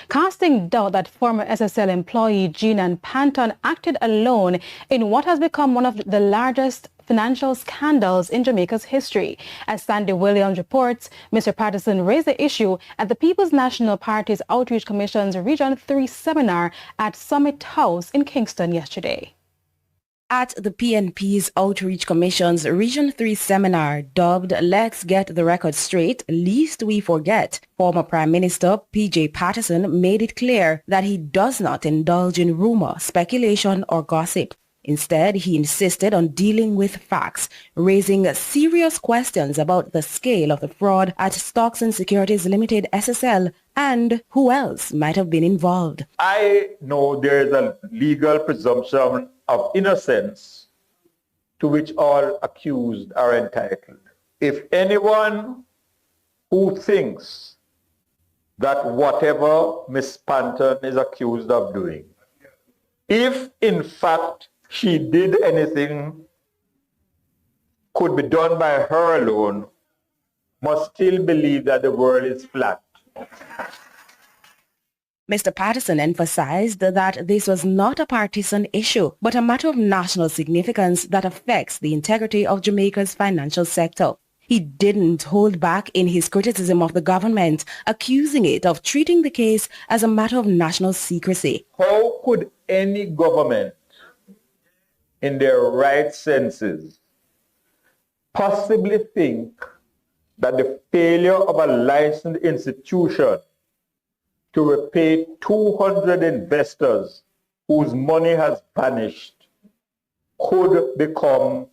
casting doubt that former SSL employee Jean Panton acted alone in what has become one of the largest financial scandals in Jamaica's history. As Sandy Williams reports, Mr. Patterson raised the issue at the People's National Party's Outreach Commission's Region 3 seminar at Summit House in Kingston yesterday. At the PNP's Outreach Commission's Region 3 seminar dubbed Let's Get the Record Straight, Least We Forget, former Prime Minister P.J. Patterson made it clear that he does not indulge in rumor, speculation or gossip. Instead, he insisted on dealing with facts, raising serious questions about the scale of the fraud at Stocks and Securities Limited SSL and who else might have been involved. I know there is a legal presumption of innocence to which all accused are entitled. If anyone who thinks that whatever Ms. Panton is accused of doing, if in fact she did anything could be done by her alone, must still believe that the world is flat. Mr. Patterson emphasized that this was not a partisan issue, but a matter of national significance that affects the integrity of Jamaica's financial sector. He didn't hold back in his criticism of the government, accusing it of treating the case as a matter of national secrecy. How could any government in their right senses possibly think that the failure of a licensed institution to repay 200 investors whose money has vanished could become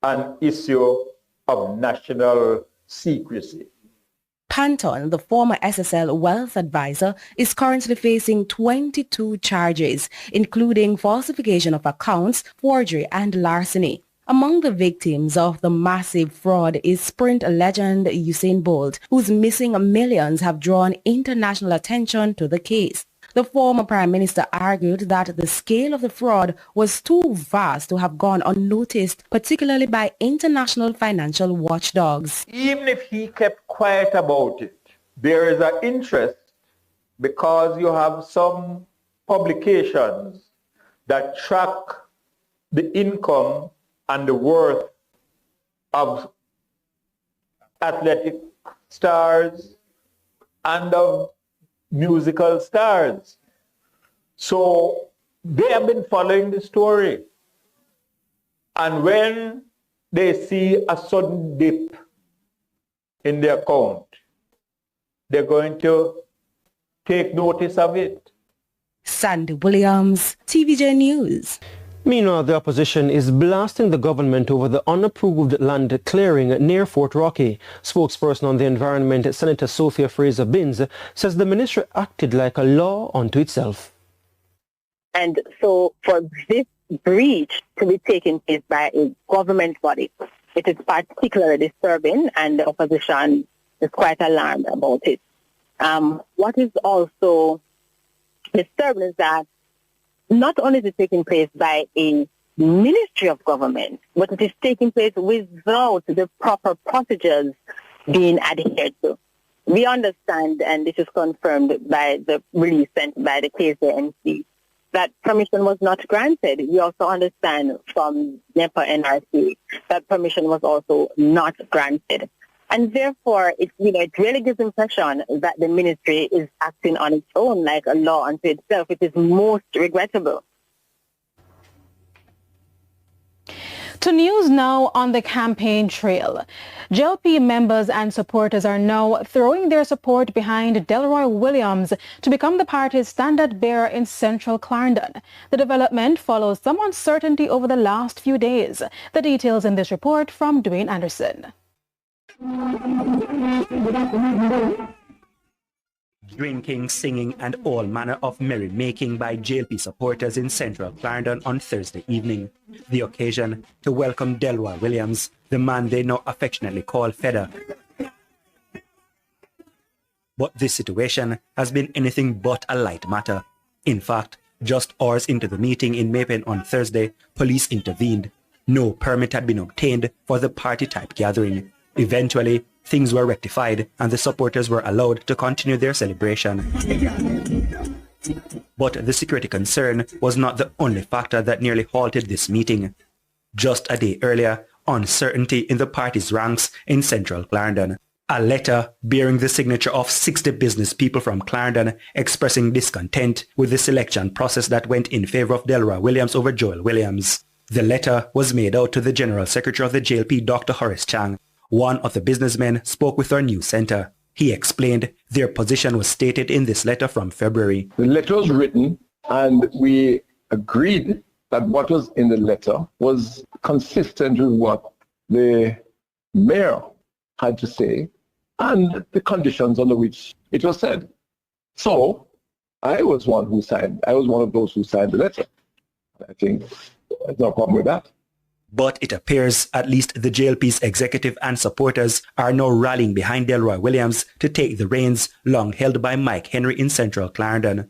an issue of national secrecy? Panton, the former SSL wealth advisor, is currently facing 22 charges, including falsification of accounts, forgery and larceny. Among the victims of the massive fraud is sprint legend Usain Bolt, whose missing millions have drawn international attention to the case. The former Prime Minister argued that the scale of the fraud was too vast to have gone unnoticed, particularly by international financial watchdogs. Even if he kept quiet about it, there is an interest because you have some publications that track the income and the worth of athletic stars and of musical stars. So they have been following the story. And when they see a sudden dip in their account, they're going to take notice of it. Sandy Williams, TVJ News. Meanwhile, the opposition is blasting the government over the unapproved land clearing near Fort Rocky. Spokesperson on the environment, Senator Sophia Fraser-Binns, says the ministry acted like a law unto itself. And so for this breach to be taken place by a government body, it is particularly disturbing, and the opposition is quite alarmed about it. What is also disturbing is that not only is it taking place by a ministry of government, but it is taking place without the proper procedures being adhered to. We understand, and this is confirmed by the release sent by the KZNC, that permission was not granted. We also understand from NEPA NRC that permission was also not granted. And therefore, it really gives the impression that the ministry is acting on its own like a law unto itself. It is most regrettable. To news now on the campaign trail. JLP members and supporters are now throwing their support behind Delroy Williams to become the party's standard bearer in central Clarendon. The development follows some uncertainty over the last few days. The details in this report from Dwayne Anderson. Drinking, singing and all manner of merrymaking by JLP supporters in central Clarendon on Thursday evening. The occasion to welcome Delroy Williams, the man they now affectionately call Fedder. But this situation has been anything but a light matter. In fact, just hours into the meeting in Maypen on Thursday, police intervened. No permit had been obtained for the party-type gathering. Eventually, things were rectified and the supporters were allowed to continue their celebration. But the security concern was not the only factor that nearly halted this meeting. Just a day earlier, uncertainty in the party's ranks in central Clarendon. A letter bearing the signature of 60 business people from Clarendon expressing discontent with the selection process that went in favor of Delroy Williams over Joel Williams. The letter was made out to the General Secretary of the JLP, Dr. Horace Chang. One of the businessmen spoke with our news center. He explained their position was stated in this letter from February. The letter was written and we agreed that what was in the letter was consistent with what the mayor had to say and the conditions under which it was said. So I was one who signed. I was one of those who signed the letter. I think there's no problem with that. But it appears at least the JLP's executive and supporters are now rallying behind Delroy Williams to take the reins long held by Mike Henry in central Clarendon.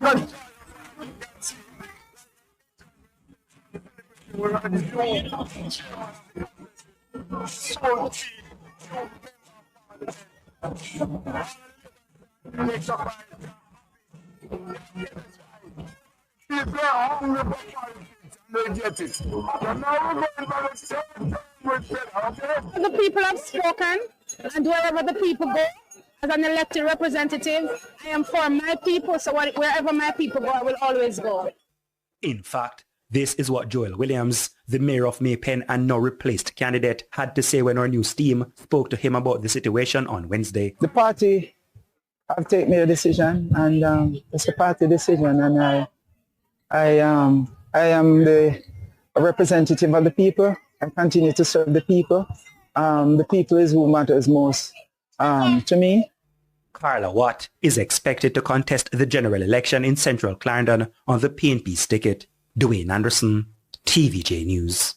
The people have spoken, and wherever the people go, as an elected representative, I am for my people, so wherever my people go, I will always go. In fact, this is what Joel Williams, the mayor of Maypen and now replaced candidate, had to say when our news team spoke to him about the situation on Wednesday. The party have taken their decision, and it's the party decision, and I am the representative of the people. I continue to serve the people. The people is who matters most to me. Carla Watt is expected to contest the general election in central Clarendon on the PNP's ticket. Dwayne Anderson, TVJ News.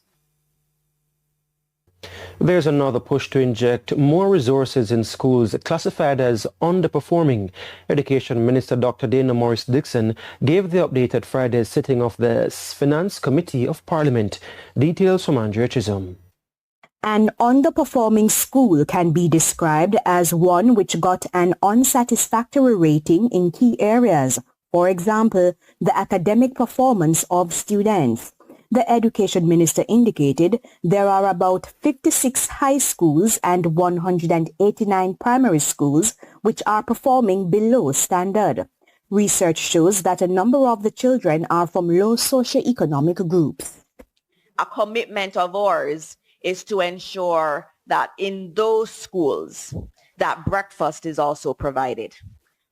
There's another push to inject more resources in schools classified as underperforming. Education Minister Dr. Dana Morris-Dixon gave the update at Friday's sitting of the Finance Committee of Parliament. Details from Andrea Chisholm. An underperforming school can be described as one which got an unsatisfactory rating in key areas. For example, the academic performance of students. The Education Minister indicated there are about 56 high schools and 189 primary schools which are performing below standard. Research shows that a number of the children are from low socioeconomic groups. A commitment of ours is to ensure that in those schools that breakfast is also provided.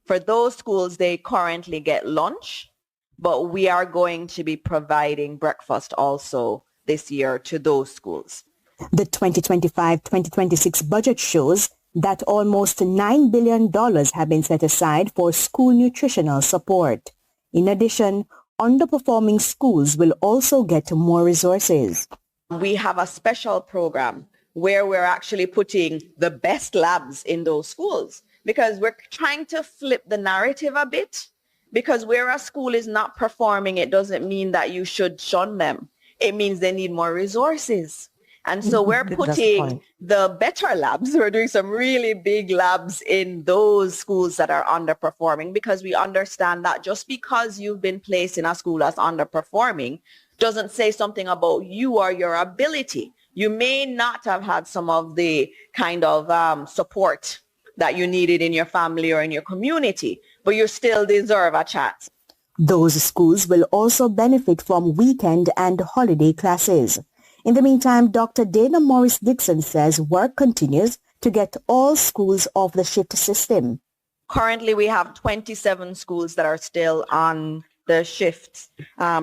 For those schools, they currently get lunch, but we are going to be providing breakfast also this year to those schools. The 2025-2026 budget shows that almost $9 billion have been set aside for school nutritional support. In addition, underperforming schools will also get more resources. We have a special program where we're actually putting the best labs in those schools because we're trying to flip the narrative a bit. Because where a school is not performing, it doesn't mean that you should shun them. It means they need more resources. And so we're putting the better labs. We're doing some really big labs in those schools that are underperforming because we understand that just because you've been placed in a school that's underperforming doesn't say something about you or your ability. You may not have had some of the kind of support that you needed in your family or in your community, but you still deserve a chance. Those schools will also benefit from weekend and holiday classes. In the meantime, Dr. Dana Morris-Dixon says work continues to get all schools off the shift system. Currently, we have 27 schools that are still on the shift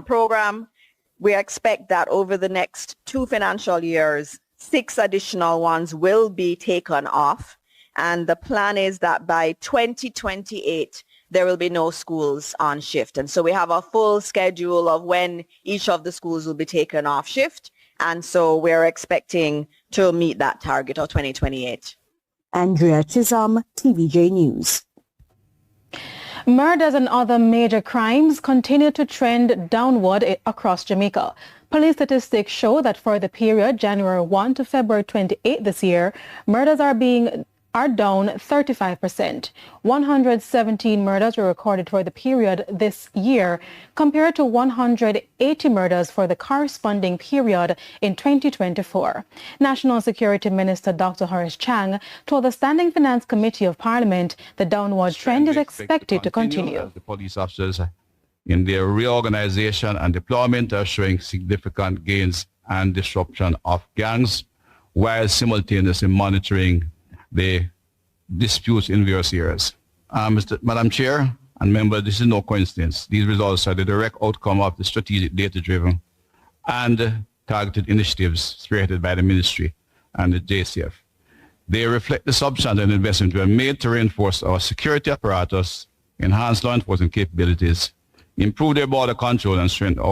program. We expect that over the next 2 financial years, 6 additional ones will be taken off. And the plan is that by 2028, there will be no schools on shift. And so we have a full schedule of when each of the schools will be taken off shift. And so we're expecting to meet that target of 2028. Andrea Chisholm, TVJ News. Murders and other major crimes continue to trend downward across Jamaica. Police statistics show that for the period January 1 to February 28 this year, murders are being are down 35%. 117 murders were recorded for the period this year, compared to 180 murders for the corresponding period in 2024. National Security Minister Dr. Horace Chang told the Standing Finance Committee of Parliament the downward trend is expected to continue. The police officers in their reorganization and deployment are showing significant gains and disruption of gangs, while simultaneously monitoring the disputes in various areas. Madam Chair and members, this is no coincidence. These results are the direct outcome of the strategic, data-driven and targeted initiatives spearheaded by the Ministry and the JCF. They reflect the substantial investment we have made to reinforce our security apparatus, enhance law enforcement capabilities, improve their border control, and strengthen our